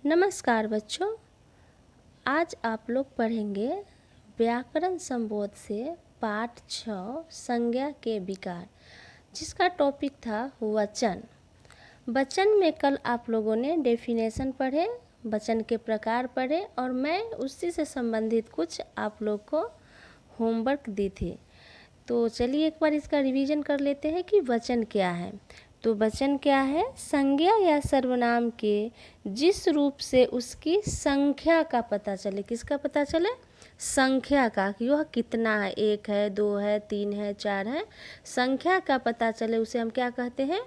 नमस्कार बच्चों, आज आप लोग पढ़ेंगे व्याकरण संबोध से पाठ 6 संज्ञा के विकार, जिसका टॉपिक था वचन। वचन में कल आप लोगों ने डेफिनेशन पढ़े, वचन के प्रकार पढ़े और मैं उसी से संबंधित कुछ आप लोग को होमवर्क दी थी। तो चलिए एक बार इसका रिवीजन कर लेते हैं कि वचन क्या है। तो वचन क्या है? संज्ञा या सर्वनाम के जिस रूप से उसकी संख्या का पता चले। किसका पता चले? संख्या का, कि वह कितना है, 1 है, 2 है, 3 है, 4 है। संख्या का पता चले उसे हम क्या कहते हैं?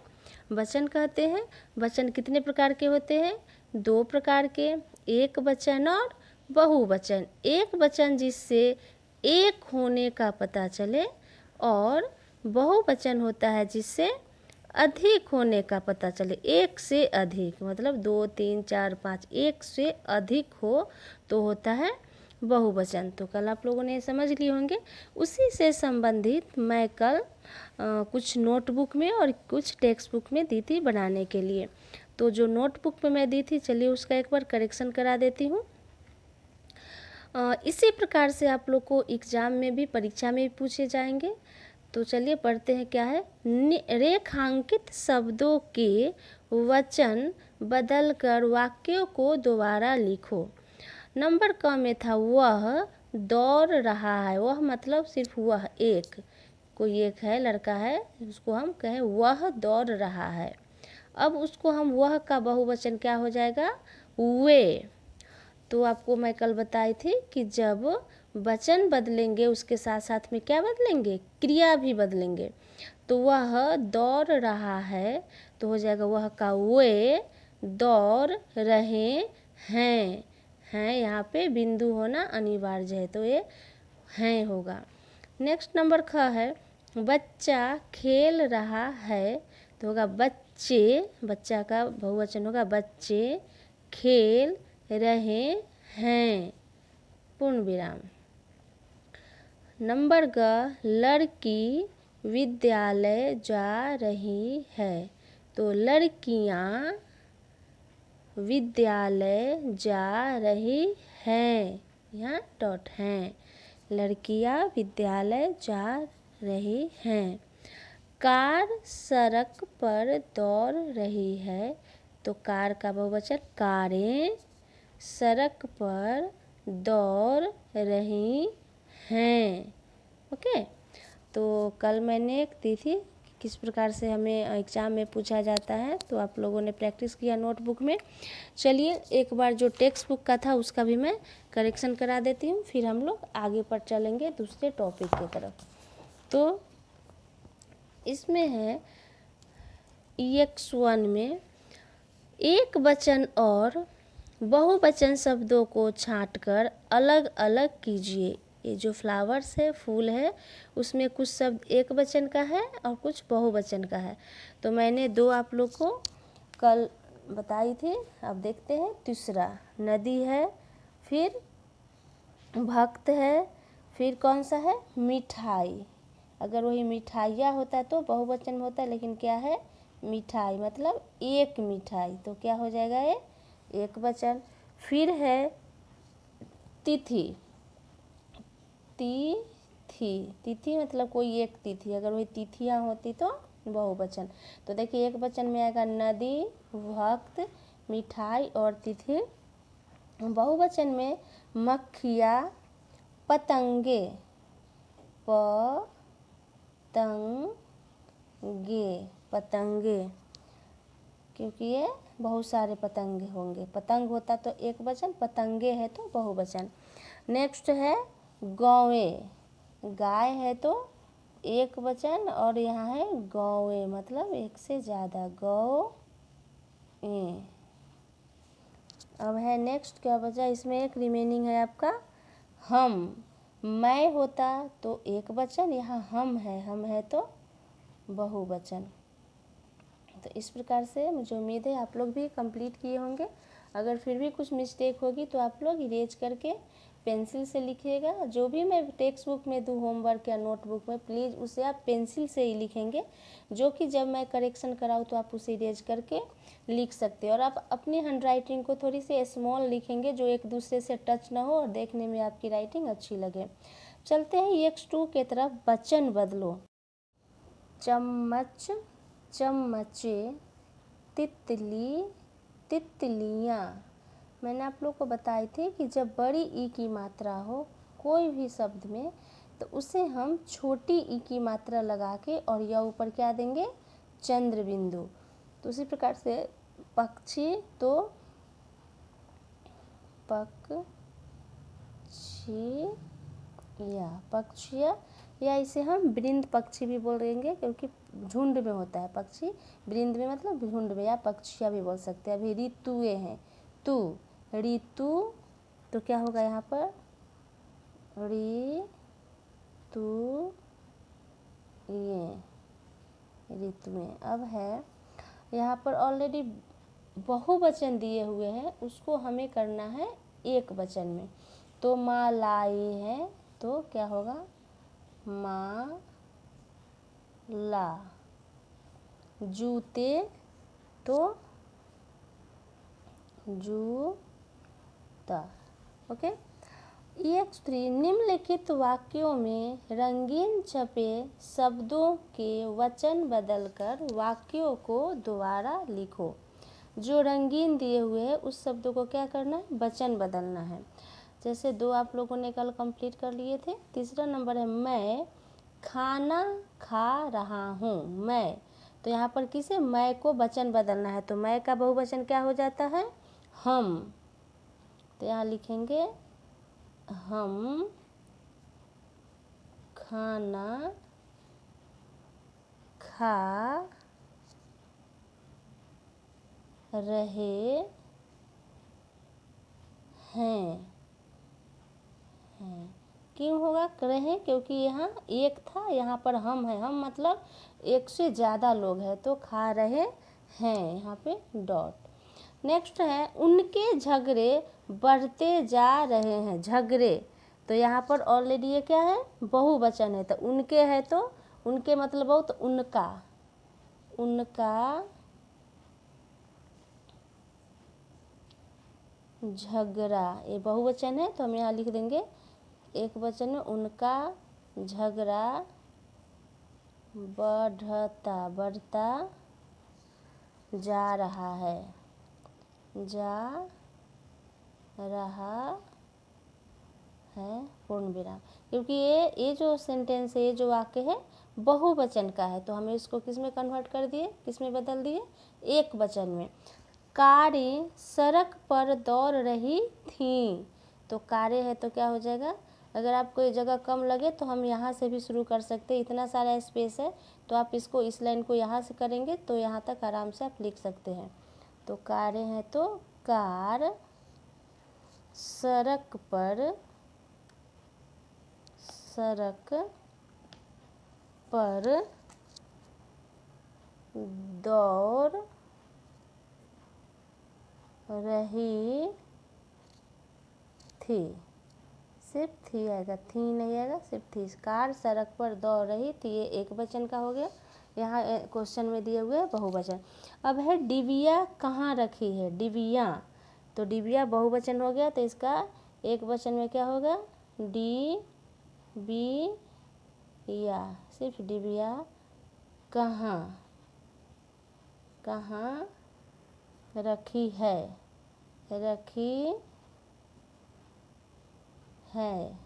वचन कहते हैं। वचन कितने प्रकार के होते हैं? 2 प्रकार के, एक वचन और बहुवचन। एक वचन जिससे एक होने का पता चले और बहुवचन होता है जिससे अधिक होने का पता चले। एक से अधिक मतलब 2, 3, 4, 5, एक से अधिक हो तो होता है बहुवचन। तो कल आप लोगों ने समझ लिए होंगे। उसी से संबंधित मैं कल कुछ नोटबुक में और कुछ टेक्स्ट बुक में दी थी बनाने के लिए। तो जो नोटबुक में मैं दी थी, चलिए उसका एक बार करेक्शन करा देती हूँ। इसी प्रकार से आप लोग को एग्ज़ाम में भी, परीक्षा में भी पूछे जाएंगे। तो चलिए पढ़ते हैं क्या है। रेखांकित शब्दों के वचन बदलकर वाक्यों को दोबारा लिखो। नंबर क में था वह दौड़ रहा है। वह मतलब सिर्फ वह, एक, कोई एक है, लड़का है, उसको हम कहें वह दौड़ रहा है। अब उसको हम वह का बहुवचन क्या हो जाएगा? वे। तो आपको मैं कल बताई थी कि जब वचन बदलेंगे उसके साथ साथ में क्या बदलेंगे? क्रिया भी बदलेंगे। तो वह दौड़ रहा है तो हो जाएगा वह का वे दौड़ रहे हैं। हैं यहाँ पे बिंदु होना अनिवार्य है, तो ये हैं होगा। नेक्स्ट नंबर ख है, बच्चा खेल रहा है तो होगा बच्चे। बच्चा का बहुवचन होगा बच्चे खेल रहे हैं, पूर्ण विराम। नंबर ग, लड़की विद्यालय जा रही है तो लड़कियां विद्यालय जा रही हैं, यहाँ डॉट हैं। लड़कियां विद्यालय जा रही हैं। कार सड़क पर दौड़ रही है तो कार का बहुवचन कारें सड़क पर दौड़ रही हैं। ओके, तो कल मैंने एक दी थी कि किस प्रकार से हमें एग्ज़ाम में पूछा जाता है, तो आप लोगों ने प्रैक्टिस किया नोटबुक में। चलिए एक बार जो टेक्स्ट बुक का था उसका भी मैं करेक्शन करा देती हूँ, फिर हम लोग आगे पर चलेंगे दूसरे टॉपिक की तरफ। तो इसमें है EX1 में एक वचन और बहुवचन शब्दों को छांटकर अलग अलग कीजिए। ये जो फ्लावर्स है, फूल है, उसमें कुछ शब्द एक वचन का है और कुछ बहुवचन का है। तो मैंने 2 आप लोग को कल बताई थी। अब देखते हैं तीसरा। नदी है, फिर भक्त है, फिर कौन सा है? मिठाई। अगर वही मिठाइयाँ होता तो बहुवचन होता, लेकिन क्या है? मिठाई, मतलब एक मिठाई, तो क्या हो जाएगा? ये एक वचन। फिर है तिथि। तिथि, तिथि मतलब कोई एक तिथि, अगर वही तिथियाँ होती तो बहुवचन। तो देखिए एक वचन में आएगा नदी, भक्त, मिठाई और तिथि। बहुवचन में मक्खियाँ, पतंगे, पतंगे, क्योंकि ये बहुत सारे पतंगे होंगे। पतंग होता तो एक वचन, पतंगे है तो बहुवचन। नेक्स्ट है गौवे। गाय है तो एक वचन और यहाँ है गौवे, मतलब एक से ज़्यादा, गौ। अब है नेक्स्ट क्या बचा? इसमें एक रिमेनिंग है आपका हम। मैं होता तो एक वचन, यहाँ हम है तो बहुवचन। तो इस प्रकार से मुझे उम्मीद है आप लोग भी कंप्लीट किए होंगे। अगर फिर भी कुछ मिस्टेक होगी तो आप लोग इरेज करके पेंसिल से लिखिएगा। जो भी मैं टेक्स्ट बुक में दूँ होमवर्क या नोटबुक में, प्लीज़ उसे आप पेंसिल से ही लिखेंगे, जो कि जब मैं करेक्शन कराऊँ तो आप उसे इरेज करके लिख सकते हैं। और आप अपनी हैंड राइटिंग को थोड़ी सी स्मॉल लिखेंगे, जो एक दूसरे से टच ना हो और देखने में आपकी राइटिंग अच्छी लगे। चलते हैं EX2 के तरफ। वचन बदलो। चम्मच, चम्मचे, तितली, तितलियाँ। मैंने आप लोग को बताई थी कि जब बड़ी ई की मात्रा हो कोई भी शब्द में, तो उसे हम छोटी ई की मात्रा लगा के और या ऊपर क्या देंगे, चंद्र बिंदु। तो उसी प्रकार से पक्षी, तो पक्षिया, पक्षिया, या इसे हम वृंद पक्षी भी बोलेंगे, क्योंकि झुंड में होता है पक्षी। वृंद में मतलब झुंड में, या पक्षिया भी बोल सकते हैं। अभी ऋतुएं हैं, तू, ऋतु, तो क्या होगा यहाँ पर, ऋतु, ये ऋतुएं। अब है यहाँ पर ऑलरेडी बहुवचन दिए हुए हैं, उसको हमें करना है एक वचन में। तो मालाएं हैं, तो क्या होगा, माला। जूते, तो जूता। ओके। EX3 निम्नलिखित वाक्यों में रंगीन छपे शब्दों के वचन बदलकर वाक्यों को दोबारा लिखो। जो रंगीन दिए हुए हैं उस शब्दों को क्या करना है, वचन बदलना है। जैसे 2 आप लोगों ने कल कंप्लीट कर लिए थे। तीसरा नंबर है मैं खाना खा रहा हूँ, मैं। तो यहाँ पर किसे, मैं को वचन बदलना है, तो मैं का बहुवचन क्या हो जाता है, हम। तो यहाँ लिखेंगे हम खाना खा रहे हैं। क्यों होगा रहे, क्योंकि यहाँ एक था, यहाँ पर हम है। हम मतलब एक से ज़्यादा लोग हैं, तो खा रहे हैं, यहाँ पे डॉट। नेक्स्ट है उनके झगड़े बढ़ते जा रहे हैं, झगड़े। तो यहाँ पर ऑलरेडी ये क्या है, बहुवचन है, तो उनके है, तो उनके मतलब बहुत, उनका, उनका झगड़ा। ये बहुवचन है, तो हम यहाँ लिख देंगे एक वचन में, उनका झगड़ा बढ़ता जा रहा है, जा रहा है, पूर्ण विराम। क्योंकि ये जो सेंटेंस है, ये जो वाक्य है बहुवचन का है, तो हमें इसको किस में कन्वर्ट कर दिए, किस में बदल दिए, एक वचन में। कारें सड़क पर दौड़ रही थीं। तो कारें है, तो क्या हो जाएगा, अगर आपको ये जगह कम लगे तो हम यहाँ से भी शुरू कर सकते हैं, इतना सारा स्पेस है, तो आप इसको, इस लाइन को यहाँ से करेंगे तो यहाँ तक आराम से आप लिख सकते हैं। तो कारें हैं, तो कार सड़क पर दौड़ रही थी। सिर्फ थी आएगा, थी नहीं आएगा, सिर्फ थी। कार सड़क पर दौड़ रही थी, ये एक वचन का हो गया। यहाँ क्वेश्चन में दिए हुए बहुवचन। अब है डिबिया कहाँ रखी है, डिबिया। तो डिबिया बहुवचन हो गया, तो इसका एक वचन में क्या होगा, डिबिया। सिर्फ डिबिया कहाँ रखी है,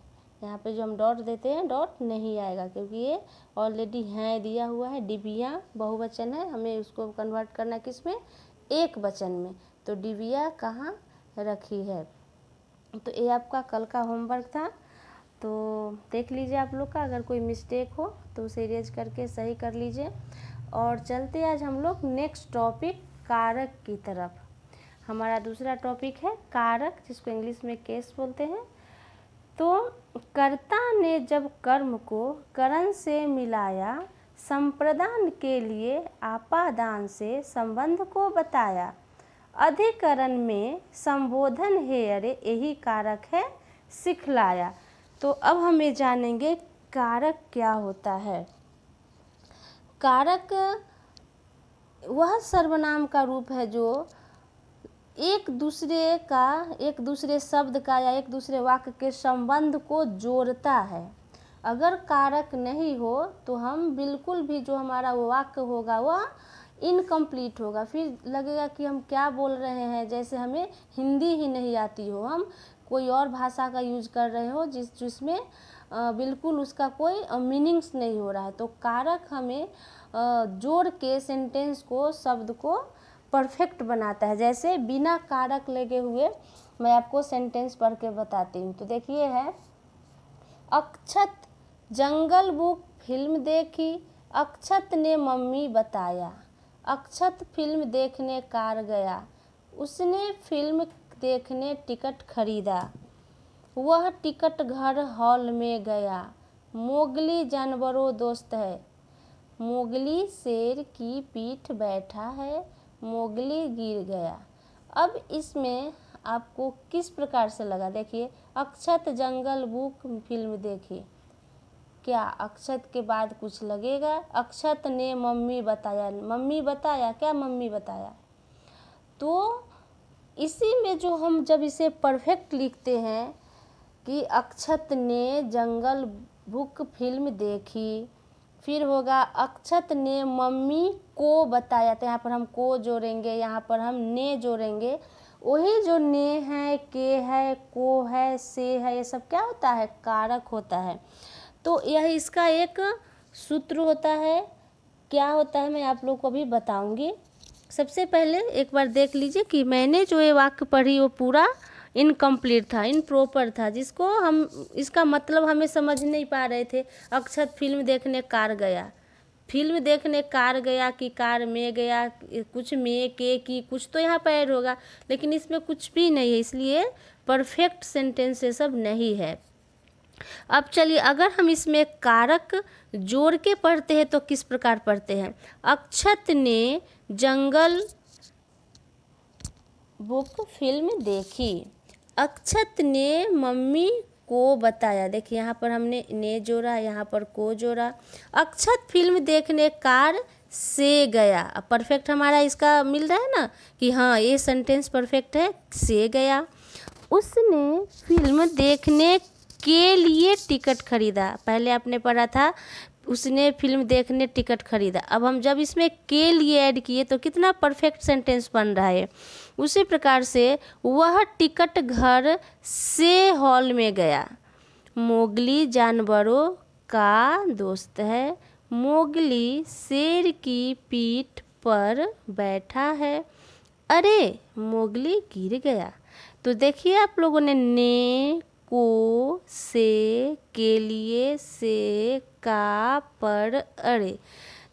यहाँ पे जो हम डॉट देते हैं, डॉट नहीं आएगा, क्योंकि ये ऑलरेडी है दिया हुआ है। डिबिया बहुवचन है, हमें उसको कन्वर्ट करना किस में, एक वचन में। तो डिबिया कहाँ रखी है। तो ये आपका कल का होमवर्क था, तो देख लीजिए आप लोग का, अगर कोई मिस्टेक हो तो उसे इरेज करके सही कर लीजिए। और चलते आज हम लोग नेक्स्ट टॉपिक कारक की तरफ। हमारा दूसरा टॉपिक है कारक, जिसको इंग्लिश में केस बोलते हैं। तो कर्ता ने जब कर्म को करण से मिलाया, संप्रदान के लिए आपादान से संबंध को बताया। अधिकरण में संबोधन है, अरे यही कारक है सिखलाया। तो अब हमें जानेंगे कारक क्या होता है। कारक वह सर्वनाम का रूप है जो एक दूसरे शब्द का या एक दूसरे वाक्य के संबंध को जोड़ता है। अगर कारक नहीं हो तो हम बिल्कुल भी जो हमारा वो वाक्य होगा वह इनकम्प्लीट होगा, फिर लगेगा कि हम क्या बोल रहे हैं, जैसे हमें हिंदी ही नहीं आती हो, हम कोई और भाषा का यूज कर रहे हो जिसमें बिल्कुल उसका कोई मीनिंग्स नहीं हो रहा है। तो कारक हमें जोड़ के सेंटेंस को, शब्द को परफेक्ट बनाता है। जैसे बिना कारक लगे हुए मैं आपको सेंटेंस पढ़ के बताती हूँ। तो देखिए है, अक्षत जंगल बुक फिल्म देखी, अक्षत ने मम्मी बताया। अक्षत फिल्म देखने कार गया, उसने फिल्म देखने टिकट खरीदा, वह टिकट घर हॉल में गया। मोगली जानवरों दोस्त है, मोगली शेर की पीठ बैठा है, मोगली गिर गया। अब इसमें आपको किस प्रकार से लगा, देखिए, अक्षत जंगल बुक फिल्म देखी, क्या अक्षत के बाद कुछ लगेगा? अक्षत ने मम्मी बताया, मम्मी बताया, क्या मम्मी बताया? तो इसी में जो हम जब इसे परफेक्ट लिखते हैं कि अक्षत ने जंगल बुक फिल्म देखी, फिर होगा अक्षत ने मम्मी को बताया, तो यहाँ पर हम को जोड़ेंगे, यहाँ पर हम ने जोड़ेंगे। वही जो ने है, के है, को है, से है, ये सब क्या होता है? कारक होता है। तो यह इसका एक सूत्र होता है। क्या होता है मैं आप लोग को भी बताऊंगी। सबसे पहले एक बार देख लीजिए कि मैंने जो ये वाक्य पढ़ी वो पूरा इनकम्प्लीट था, इनप्रॉपर था, जिसको हम इसका मतलब हमें समझ नहीं पा रहे थे। अक्षत फिल्म देखने कार गया, फिल्म देखने कार गया कि कार में गया, कुछ में के की कुछ तो यहाँ पर ऐड होगा, लेकिन इसमें कुछ भी नहीं है, इसलिए परफेक्ट सेंटेंस ये सब नहीं है। अब चलिए, अगर हम इसमें कारक जोड़ के पढ़ते हैं तो किस प्रकार पढ़ते हैं? अक्षत ने जंगल बुक फिल्म देखी, अक्षत ने मम्मी को बताया, देखिए यहाँ पर हमने ने जोड़ा, यहाँ पर को जोड़ा। अक्षत फिल्म देखने कार से गया, अब परफेक्ट हमारा इसका मिल रहा है ना कि हाँ ये सेंटेंस परफेक्ट है, से गया। उसने फिल्म देखने के लिए टिकट खरीदा, पहले आपने पढ़ा था उसने फिल्म देखने टिकट खरीदा, अब हम जब इसमें के लिए ऐड किए तो कितना परफेक्ट सेंटेंस बन रहा है। उसी प्रकार से वह टिकट घर से हॉल में गया, मोगली जानवरों का दोस्त है, मोगली शेर की पीठ पर बैठा है, अरे मोगली गिर गया। तो देखिए आप लोगों ने को, से, के लिए, से, का, पर, अरे,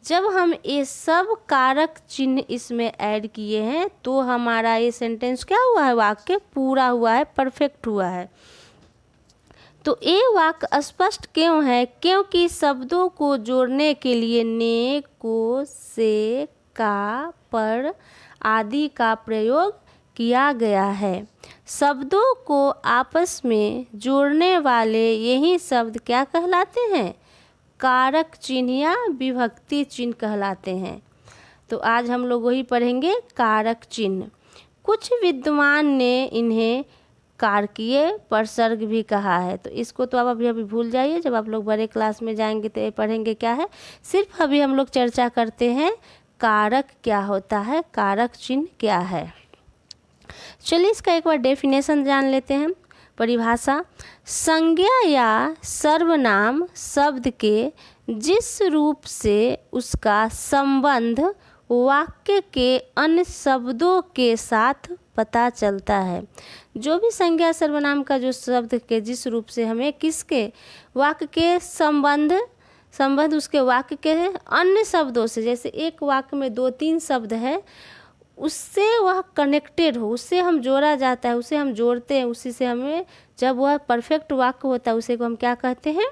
जब हम ये सब कारक चिन्ह इसमें ऐड किए हैं तो हमारा ये सेंटेंस क्या हुआ है? वाक्य पूरा हुआ है, परफेक्ट हुआ है। तो ये वाक्य स्पष्ट क्यों है? क्योंकि शब्दों को जोड़ने के लिए ने, को, से, का, पर आदि का प्रयोग किया गया है। शब्दों को आपस में जोड़ने वाले यही शब्द क्या कहलाते हैं? कारक चिन्ह या विभक्ति चिन्ह कहलाते हैं। तो आज हम लोग वही पढ़ेंगे, कारक चिन्ह। कुछ विद्वान ने इन्हें कारकीय प्रसर्ग भी कहा है। तो इसको तो आप अभी भूल जाइए, जब आप लोग बड़े क्लास में जाएंगे तो ये पढ़ेंगे क्या है। सिर्फ अभी हम लोग चर्चा करते हैं कारक क्या होता है, कारक चिन्ह क्या है। चलिए इसका एक बार डेफिनेशन जान लेते हैं, परिभाषा। संज्ञा या सर्वनाम शब्द के जिस रूप से उसका संबंध वाक्य के अन्य शब्दों के साथ पता चलता है। जो भी संज्ञा सर्वनाम का जो शब्द के जिस रूप से हमें किसके वाक्य के संबंध उसके वाक्य के अन्य शब्दों से, जैसे एक वाक्य में 2-3 शब्द है, उससे वह कनेक्टेड हो, उससे हम जोड़ा जाता है, उसे हम जोड़ते हैं, उसी से हमें जब वह परफेक्ट वाक्य होता है उसे को हम क्या कहते हैं?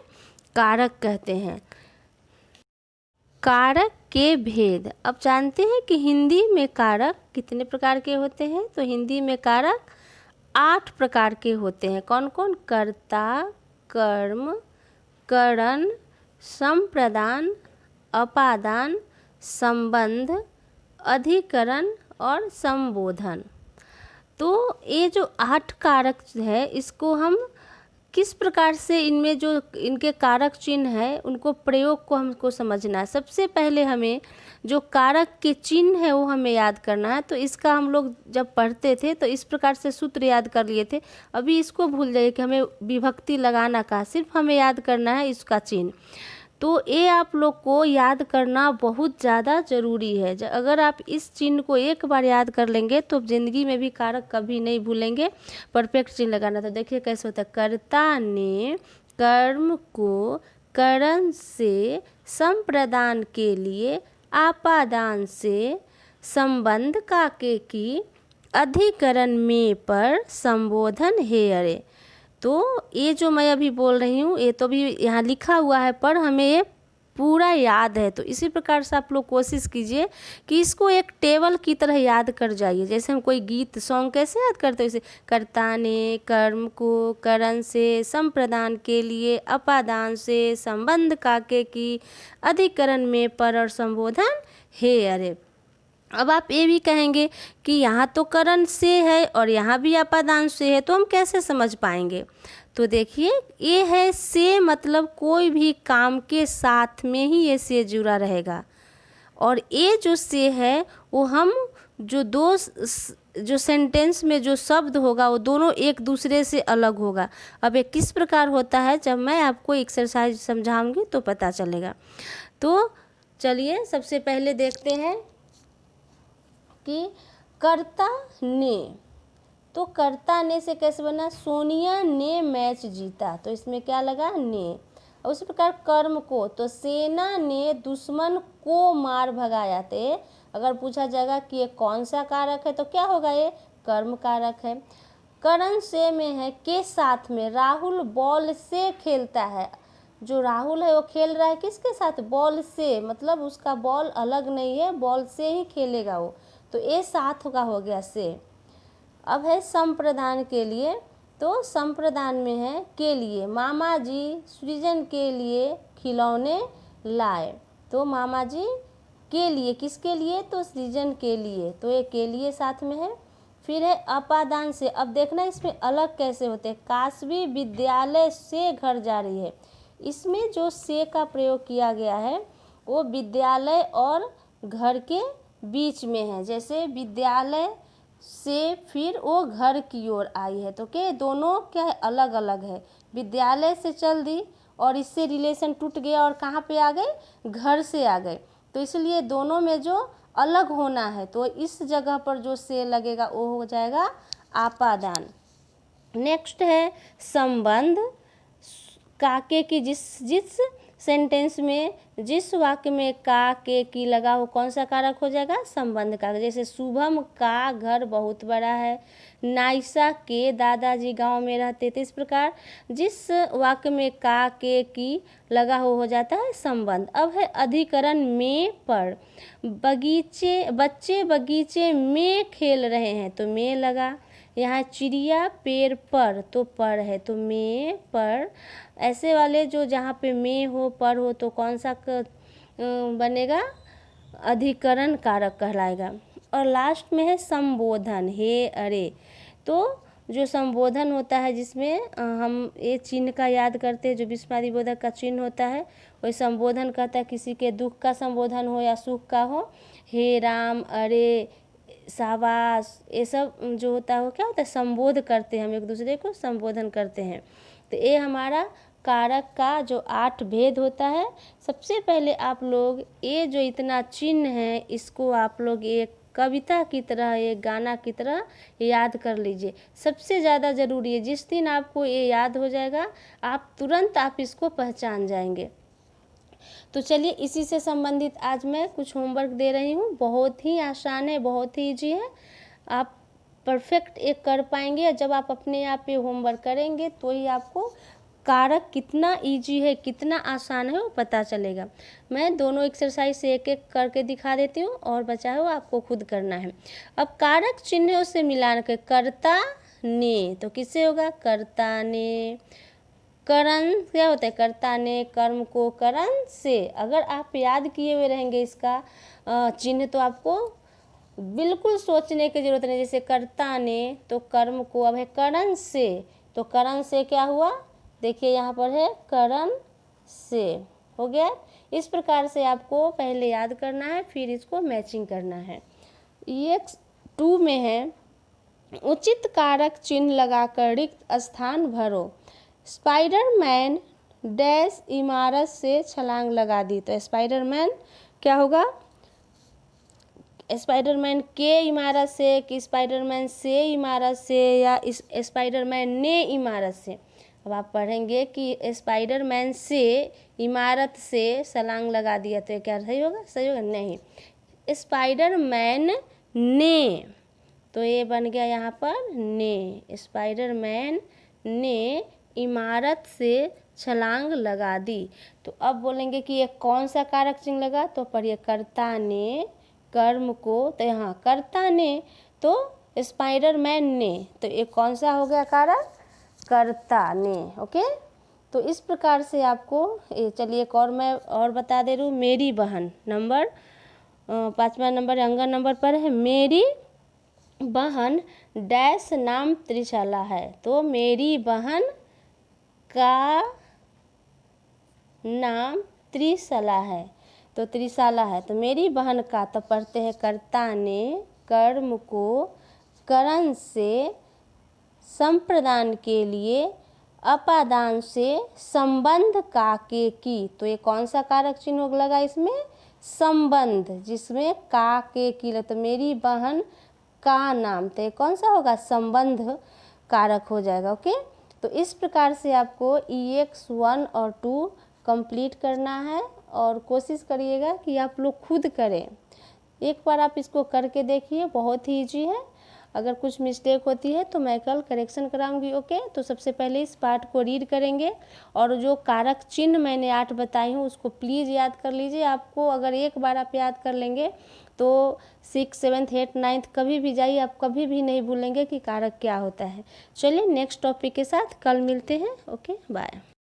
कारक कहते हैं। कारक के भेद। अब जानते हैं कि हिंदी में कारक कितने प्रकार के होते हैं। तो हिंदी में कारक 8 प्रकार के होते हैं। कौन कौन? कर्ता, कर्म, करण, संप्रदान, अपादान, संबंध, अधिकरण और संबोधन। तो ये जो 8 कारक है, इसको हम किस प्रकार से इनमें जो इनके कारक चिन्ह है उनको प्रयोग को हमको समझना है। सबसे पहले हमें जो कारक के चिन्ह है वो हमें याद करना है। तो इसका हम लोग जब पढ़ते थे तो इस प्रकार से सूत्र याद कर लिए थे। अभी इसको भूल जाइए कि हमें विभक्ति लगाना का, सिर्फ हमें याद करना है इसका चिन्ह। तो ये आप लोग को याद करना बहुत ज़्यादा ज़रूरी है। अगर आप इस चिन्ह को एक बार याद कर लेंगे तो ज़िंदगी में भी कारक कभी नहीं भूलेंगे। परफेक्ट चिन्ह लगाना। तो देखिए कैसे होता है। कर्ता ने कर्म को करण से संप्रदान के लिए आपादान से संबंध काके की अधिकरण में पर संबोधन है। अरे तो ये जो मैं अभी बोल रही हूँ ये तो भी यहाँ लिखा हुआ है, पर हमें ये पूरा याद है। तो इसी प्रकार से आप लोग कोशिश कीजिए कि इसको एक टेबल की तरह याद कर जाइए। जैसे हम कोई गीत सॉन्ग कैसे याद करते हैं, जैसे कर्ता ने कर्म को करण से संप्रदान के लिए अपादान से संबंध काके की अधिकरण में पर और संबोधन है। अरे अब आप ये भी कहेंगे कि यहाँ तो करण से है और यहाँ भी अपादान से है, तो हम कैसे समझ पाएंगे? तो देखिए ये है से, मतलब कोई भी काम के साथ में ही ये से जुड़ा रहेगा। और ये जो से है वो हम जो जो सेंटेंस में जो शब्द होगा वो दोनों एक दूसरे से अलग होगा। अब ये किस प्रकार होता है जब मैं आपको एक्सरसाइज समझाऊंगी तो पता चलेगा। तो चलिए सबसे पहले देखते हैं कि कर्ता ने, तो कर्ता ने से कैसे बना? सोनिया ने मैच जीता, तो इसमें क्या लगा? ने। और उसी प्रकार कर्म को, तो सेना ने दुश्मन को मार भगाया। तो अगर पूछा जाएगा कि ये कौन सा कारक है तो क्या होगा? ये कर्म कारक है। करण से में है के साथ में, राहुल बॉल से खेलता है। जो राहुल है वो खेल रहा है किसके साथ? बॉल से, मतलब उसका बॉल अलग नहीं है, बॉल से ही खेलेगा वो। तो ये साथ का हो गया से। अब है संप्रदान के लिए, तो संप्रदान में है के लिए, मामा जी सृजन के लिए खिलौने लाए। तो मामा जी के लिए, किसके लिए? तो सृजन के लिए, तो ये के लिए साथ में है। फिर है अपादान से। अब देखना इसमें अलग कैसे होते हैं। काशवी विद्यालय से घर जा रही है, इसमें जो से का प्रयोग किया गया है वो विद्यालय और घर के बीच में है। जैसे विद्यालय से फिर वो घर की ओर आई है, तो क्या दोनों क्या है? अलग अलग है। विद्यालय से चल दी और इससे रिलेशन टूट गया और कहाँ पे आ गए? घर से आ गए। तो इसलिए दोनों में जो अलग होना है तो इस जगह पर जो से लगेगा वो हो जाएगा आपादान। नेक्स्ट है संबंध। काके की जिस सेंटेंस में, जिस वाक्य में का के की लगा हो कौन सा कारक हो जाएगा? संबंध का। जैसे शुभम का घर बहुत बड़ा है, नाइसा के दादाजी गांव में रहते थे। इस प्रकार जिस वाक्य में का के की लगा हो जाता है संबंध। अब है अधिकरण में पर। बच्चे बगीचे में खेल रहे हैं, तो में लगा। यहाँ चिड़िया पेड़ पर, तो पर है, तो में पर। ऐसे वाले जो जहाँ पे में हो पर हो तो कौन सा बनेगा? अधिकरण कारक कहलाएगा। और लास्ट में है संबोधन, हे अरे। तो जो संबोधन होता है जिसमें हम ये चिन्ह का याद करते हैं, जो विस्मयादि बोधक का चिन्ह होता है, वही संबोधन कहता है। किसी के दुख का संबोधन हो या सुख का हो, हे राम, अरे, शाबाश, ये सब जो होता है वो क्या होता है? संबोध करते हैं, हम एक दूसरे को संबोधन करते हैं। तो ये हमारा कारक का जो 8 भेद होता है। सबसे पहले आप लोग ये जो इतना चिन्ह है इसको आप लोग एक कविता की तरह, एक गाना की तरह याद कर लीजिए। सबसे ज़्यादा ज़रूरी है, जिस दिन आपको ये याद हो जाएगा आप तुरंत आप इसको पहचान जाएंगे। तो चलिए इसी से संबंधित आज मैं कुछ होमवर्क दे रही हूँ। बहुत ही आसान है, बहुत ही ईजी है, आप परफेक्ट एक कर पाएंगे। जब आप अपने आप ये होमवर्क करेंगे तो ही आपको कारक कितना इजी है, कितना आसान है वो पता चलेगा। मैं दोनों एक्सरसाइज से एक एक करके दिखा देती हूँ और बचा है वो आपको खुद करना है। अब कारक चिन्हों से मिलान के कर्ता ने, तो किससे होगा? कर्ता ने। करण क्या होता है? कर्ता ने कर्म को करण से। अगर आप याद किए हुए रहेंगे इसका चिन्ह तो आपको बिल्कुल सोचने की जरूरत नहीं। जैसे कर्ता ने तो कर्म को अब है करण से, तो करण से क्या हुआ? देखिए यहाँ पर है करण से, हो गया। इस प्रकार से आपको पहले याद करना है, फिर इसको मैचिंग करना है। EX2 में है उचित कारक चिन्ह लगाकर रिक्त स्थान भरो। स्पाइडरमैन डैश इमारत से छलांग लगा दी, तो स्पाइडरमैन क्या होगा? स्पाइडरमैन के इमारत से कि स्पाइडरमैन से इमारत से या इस स्पाइडरमैन ने इमारत से। अब आप पढ़ेंगे कि स्पाइडरमैन से इमारत से छलांग लगा दिया, तो क्या सही होगा? सही होगा? नहीं, स्पाइडरमैन ने, तो ये बन गया यहाँ पर ने। स्पाइडरमैन ने इमारत से छलांग लगा दी। तो अब बोलेंगे कि ये कौन सा कारक चिन्ह लगा, तो पढ़िए कर्ता ने कर्म को, तो यहाँ कर्ता ने तो स्पाइडरमैन ने, तो ये कौन सा हो गया कारक? कर्ता ने। ओके, तो इस प्रकार से आपको चलिए एक और मैं और बता दे रही हूँ। मेरी बहन नंबर 5वां नंबर अंगन नंबर पर है। मेरी बहन डैश नाम त्रिशाला है, तो मेरी बहन का नाम त्रिशाला है, तो त्रिशाला है, तो मेरी बहन का, तो पढ़ते हैं कर्ता ने कर्म को करण से संप्रदान के लिए अपादान से संबंध का के की, तो ये कौन सा कारक चिन्ह लगा इसमें? संबंध, जिसमें का के की, तो मेरी बहन का नाम, तो ये कौन सा होगा? संबंध कारक हो जाएगा। ओके, तो इस प्रकार से आपको EX1 और 2 कंप्लीट करना है और कोशिश करिएगा कि आप लोग खुद करें। एक बार आप इसको करके देखिए, बहुत ही ईजी है। अगर कुछ मिस्टेक होती है तो मैं कल करेक्शन कराऊंगी। ओके, तो सबसे पहले इस पार्ट को रीड करेंगे और जो कारक चिन्ह मैंने 8 बताई हूँ उसको प्लीज़ याद कर लीजिए। आपको अगर एक बार आप याद कर लेंगे तो 6, 7, 8, 9 कभी भी जाइए, आप कभी भी नहीं भूलेंगे कि कारक क्या होता है। चलिए नेक्स्ट टॉपिक के साथ कल मिलते हैं। Okay, bye.